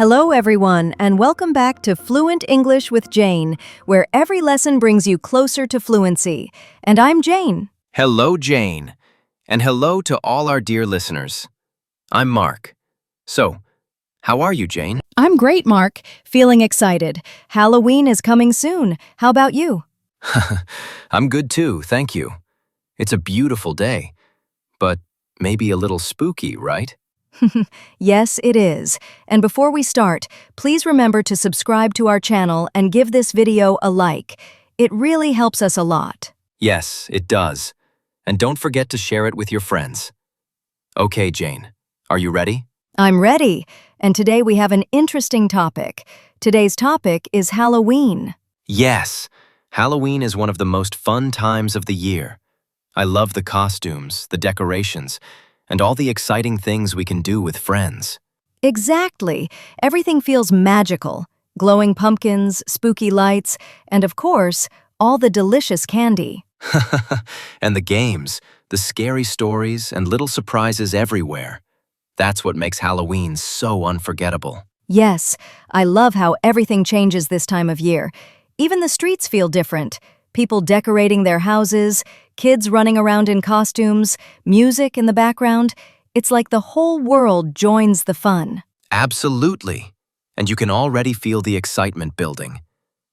Hello, everyone, and welcome back to Fluent English with Jane, where every lesson brings you closer to fluency. And I'm Jane. Hello, Jane. And hello to all our dear listeners. I'm Mark. So, how are you, Jane? I'm great, Mark. Feeling excited. Halloween is coming soon. How about you? I'm good too, thank you. It's a beautiful day, but maybe a little spooky, right? Yes, it is. And before we start, please remember to subscribe to our channel and give this video a like. It really helps us a lot. Yes, it does. And don't forget to share it with your friends. Okay, Jane, are you ready? I'm ready. And today we have an interesting topic. Today's topic is Halloween. Yes, Halloween is one of the most fun times of the year. I love the costumes, the decorations, and all the exciting things we can do with friends. Exactly. Everything feels magical. Glowing pumpkins, spooky lights, and of course, all the delicious candy. And the games, the scary stories, and little surprises everywhere. That's what makes Halloween so unforgettable. Yes, I love how everything changes this time of year. Even the streets feel different. People decorating their houses, kids running around in costumes, music in the background. It's like the whole world joins the fun. Absolutely. And you can already feel the excitement building.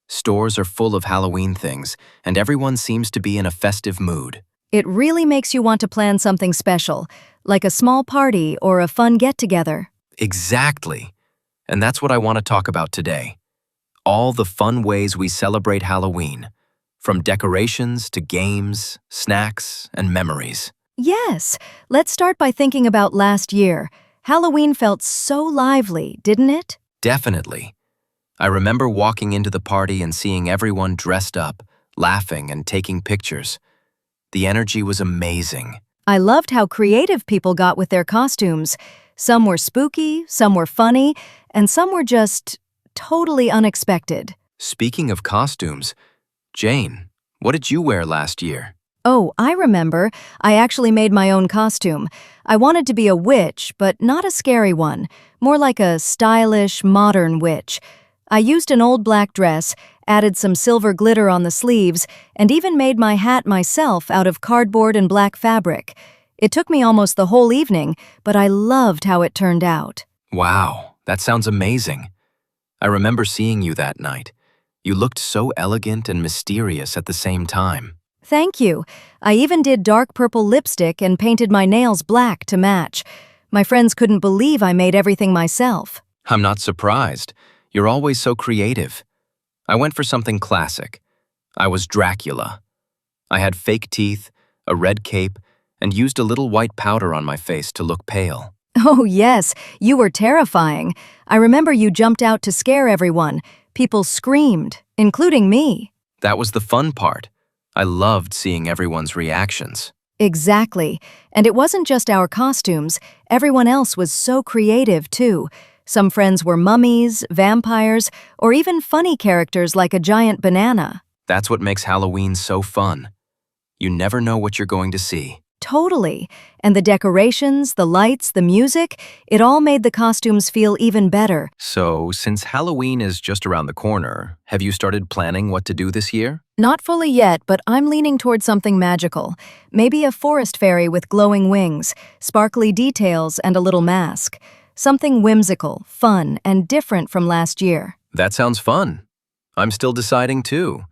Stores are full of Halloween things, and everyone seems to be in a festive mood. It really makes you want to plan something special, like a small party or a fun get-together. Exactly. And that's what I want to talk about today. All the fun ways we celebrate Halloween, from decorations to games, snacks, and memories. Yes, let's start by thinking about last year. Halloween felt so lively, didn't it? Definitely. I remember walking into the party and seeing everyone dressed up, laughing and taking pictures. The energy was amazing. I loved how creative people got with their costumes. Some were spooky, some were funny, and some were just totally unexpected. Speaking of costumes, Jane, what did you wear last year? Oh, I remember. I actually made my own costume. I wanted to be a witch, but not a scary one. More like a stylish, modern witch. I used an old black dress, added some silver glitter on the sleeves, and even made my hat myself out of cardboard and black fabric. It took me almost the whole evening, but I loved how it turned out. Wow, that sounds amazing. I remember seeing you that night. You looked so elegant and mysterious at the same time. Thank you. I even did dark purple lipstick and painted my nails black to match. My friends couldn't believe I made everything myself. I'm not surprised. You're always so creative. I went for something classic. I was Dracula. I had fake teeth, a red cape, and used a little white powder on my face to look pale. Oh, yes, you were terrifying. I remember you jumped out to scare everyone. People screamed, including me. That was the fun part. I loved seeing everyone's reactions. Exactly. And it wasn't just our costumes. Everyone else was so creative, too. Some friends were mummies, vampires, or even funny characters like a giant banana. That's what makes Halloween so fun. You never know what you're going to see. Totally. And the decorations, the lights, the music, it all made the costumes feel even better. So, since Halloween is just around the corner, have you started planning what to do this year? Not fully yet, but I'm leaning toward something magical. Maybe a forest fairy with glowing wings, sparkly details, and a little mask. Something whimsical, fun, and different from last year. That sounds fun. I'm still deciding too.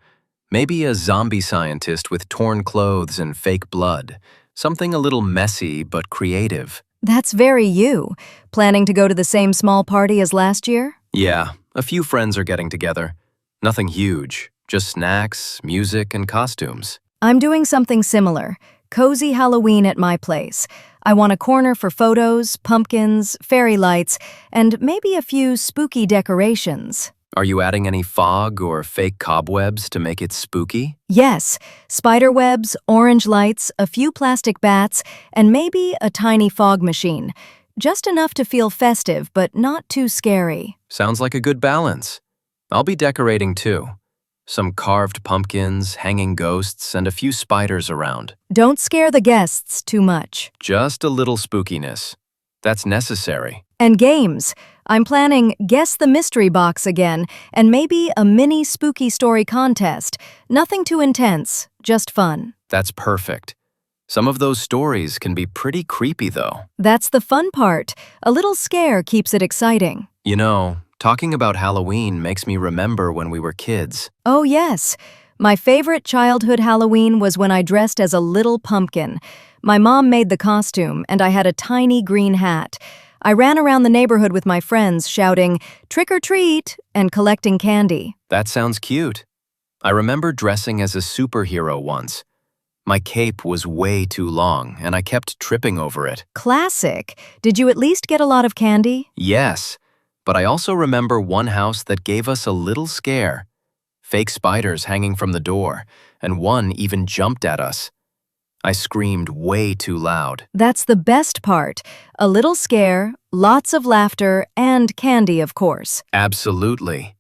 Maybe a zombie scientist with torn clothes and fake blood. Something a little messy but creative. That's very you. Planning to go to the same small party as last year? Yeah, a few friends are getting together. Nothing huge, just snacks, music, and costumes. I'm doing something similar. Cozy Halloween at my place. I want a corner for photos, pumpkins, fairy lights, and maybe a few spooky decorations. Are you adding any fog or fake cobwebs to make it spooky? Yes, spider webs, orange lights, a few plastic bats, and maybe a tiny fog machine. Just enough to feel festive, but not too scary. Sounds like a good balance. I'll be decorating too. Some carved pumpkins, hanging ghosts, and a few spiders around. Don't scare the guests too much. Just a little spookiness. That's necessary. And games. I'm planning Guess the Mystery Box again, and maybe a mini spooky story contest. Nothing too intense, just fun. That's perfect. Some of those stories can be pretty creepy, though. That's the fun part. A little scare keeps it exciting. You know, talking about Halloween makes me remember when we were kids. Oh, yes. My favorite childhood Halloween was when I dressed as a little pumpkin. My mom made the costume, and I had a tiny green hat. I ran around the neighborhood with my friends, shouting, "Trick or treat!" and collecting candy. That sounds cute. I remember dressing as a superhero once. My cape was way too long, and I kept tripping over it. Classic. Did you at least get a lot of candy? Yes, but I also remember one house that gave us a little scare. Fake spiders hanging from the door, and one even jumped at us. I screamed way too loud. That's the best part. A little scare, lots of laughter, and candy, of course. Absolutely.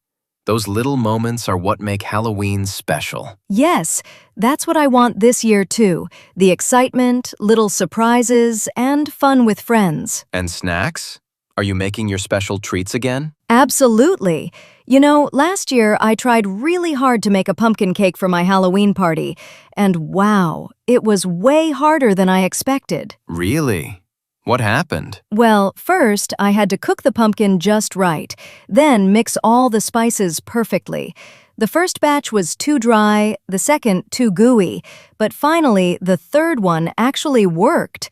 Those little moments are what make Halloween special. Yes, that's what I want this year too. The excitement, little surprises, and fun with friends. And snacks? Are you making your special treats again? Absolutely. You know, last year I tried really hard to make a pumpkin cake for my Halloween party, and wow, it was way harder than I expected. Really? What happened? Well, first I had to cook the pumpkin just right, then mix all the spices perfectly. The first batch was too dry, the second too gooey, but finally the third one actually worked.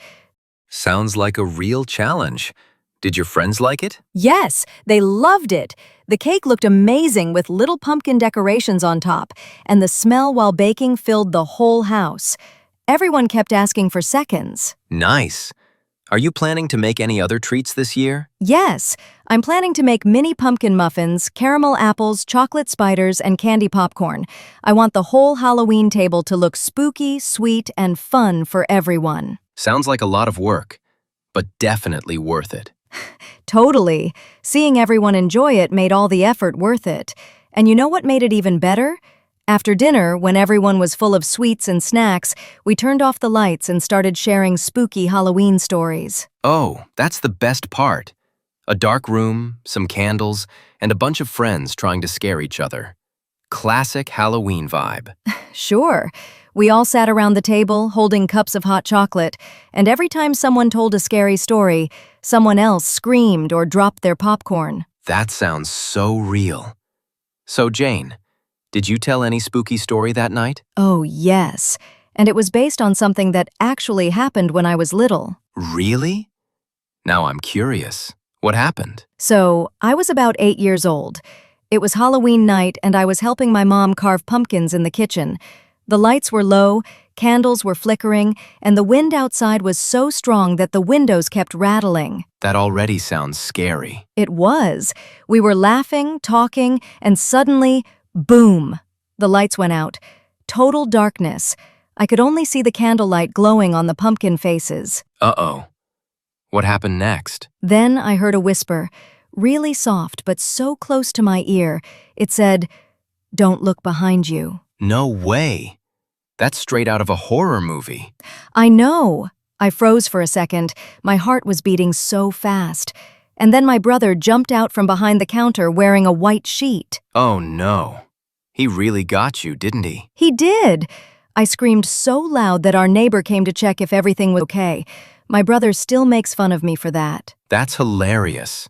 Sounds like a real challenge. Did your friends like it? Yes, they loved it. The cake looked amazing with little pumpkin decorations on top, and the smell while baking filled the whole house. Everyone kept asking for seconds. Nice. Are you planning to make any other treats this year? Yes, I'm planning to make mini pumpkin muffins, caramel apples, chocolate spiders, and candy popcorn. I want the whole Halloween table to look spooky, sweet, and fun for everyone. Sounds like a lot of work, but definitely worth it. Totally. Seeing everyone enjoy it made all the effort worth it. And you know what made it even better? After dinner, when everyone was full of sweets and snacks, we turned off the lights and started sharing spooky Halloween stories. Oh, that's the best part. A dark room, some candles, and a bunch of friends trying to scare each other. Classic Halloween vibe. Sure. We all sat around the table, holding cups of hot chocolate, and every time someone told a scary story, someone else screamed or dropped their popcorn. That sounds so real. So, Jane, did you tell any spooky story that night? Oh, yes. And it was based on something that actually happened when I was little. Really? Now I'm curious. What happened? So, I was about 8 years old. It was Halloween night, and I was helping my mom carve pumpkins in the kitchen. The lights were low, candles were flickering, and the wind outside was so strong that the windows kept rattling. That already sounds scary. It was. We were laughing, talking, and suddenly, boom! The lights went out. Total darkness. I could only see the candlelight glowing on the pumpkin faces. Uh-oh. What happened next? Then I heard a whisper, really soft but so close to my ear. It said, "Don't look behind you." No way. That's straight out of a horror movie. I know. I froze for a second. My heart was beating so fast. And then my brother jumped out from behind the counter wearing a white sheet. Oh no. He really got you, didn't he? He did. I screamed so loud that our neighbor came to check if everything was okay. My brother still makes fun of me for that. That's hilarious.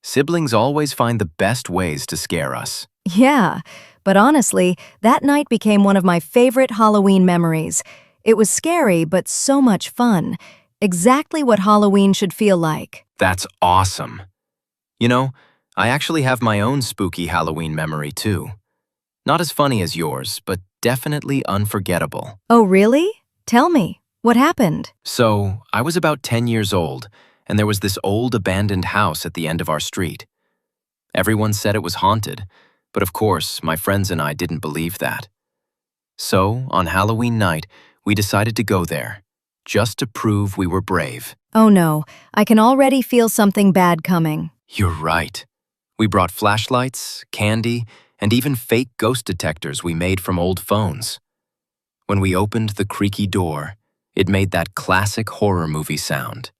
Siblings always find the best ways to scare us. Yeah, but honestly, that night became one of my favorite Halloween memories. It was scary, but so much fun. Exactly what Halloween should feel like. That's awesome. You know, I actually have my own spooky Halloween memory too. Not as funny as yours, but definitely unforgettable. Oh, really? Tell me, what happened? So, I was about 10 years old, and there was this old abandoned house at the end of our street. Everyone said it was haunted, but of course, my friends and I didn't believe that. So, on Halloween night, we decided to go there, just to prove we were brave. Oh no, I can already feel something bad coming. You're right. We brought flashlights, candy, and even fake ghost detectors we made from old phones. When we opened the creaky door, it made that classic horror movie sound.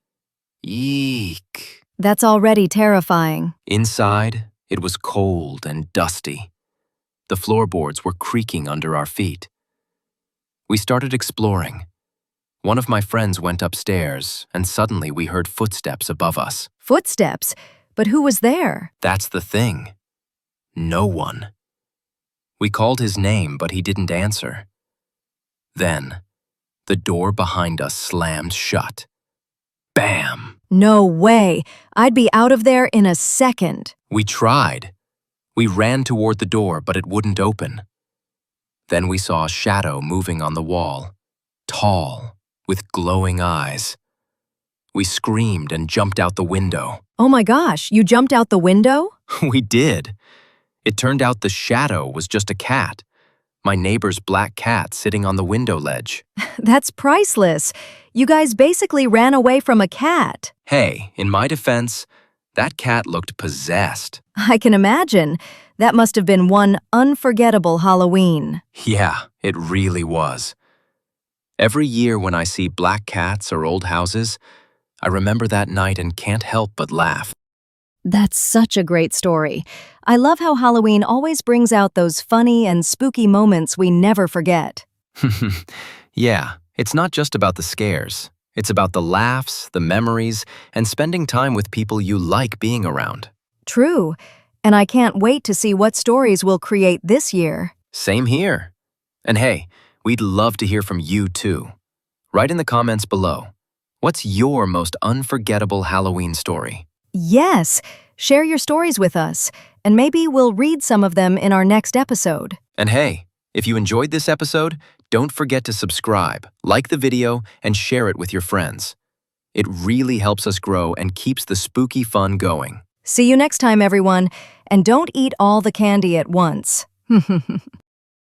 Eek. That's already terrifying. Inside, it was cold and dusty. The floorboards were creaking under our feet. We started exploring. One of my friends went upstairs, and suddenly we heard footsteps above us. Footsteps? But who was there? That's the thing. No one. We called his name, but he didn't answer. Then, the door behind us slammed shut. Bam! No way. I'd be out of there in a second. We tried. We ran toward the door, but it wouldn't open. Then we saw a shadow moving on the wall, tall, with glowing eyes. We screamed and jumped out the window. Oh my gosh, you jumped out the window? We did. It turned out the shadow was just a cat. My neighbor's black cat sitting on the window ledge. That's priceless. You guys basically ran away from a cat. Hey, in my defense, that cat looked possessed. I can imagine. That must have been one unforgettable Halloween. Yeah, it really was. Every year when I see black cats or old houses, I remember that night and can't help but laugh. That's such a great story. I love how Halloween always brings out those funny and spooky moments we never forget. Yeah, it's not just about the scares. It's about the laughs, the memories, and spending time with people you like being around. True. And I can't wait to see what stories we'll create this year. Same here. And hey, we'd love to hear from you too. Write in the comments below. What's your most unforgettable Halloween story? Yes, share your stories with us, and maybe we'll read some of them in our next episode. And hey, if you enjoyed this episode, don't forget to subscribe, like the video, and share it with your friends. It really helps us grow and keeps the spooky fun going. See you next time, everyone, and don't eat all the candy at once.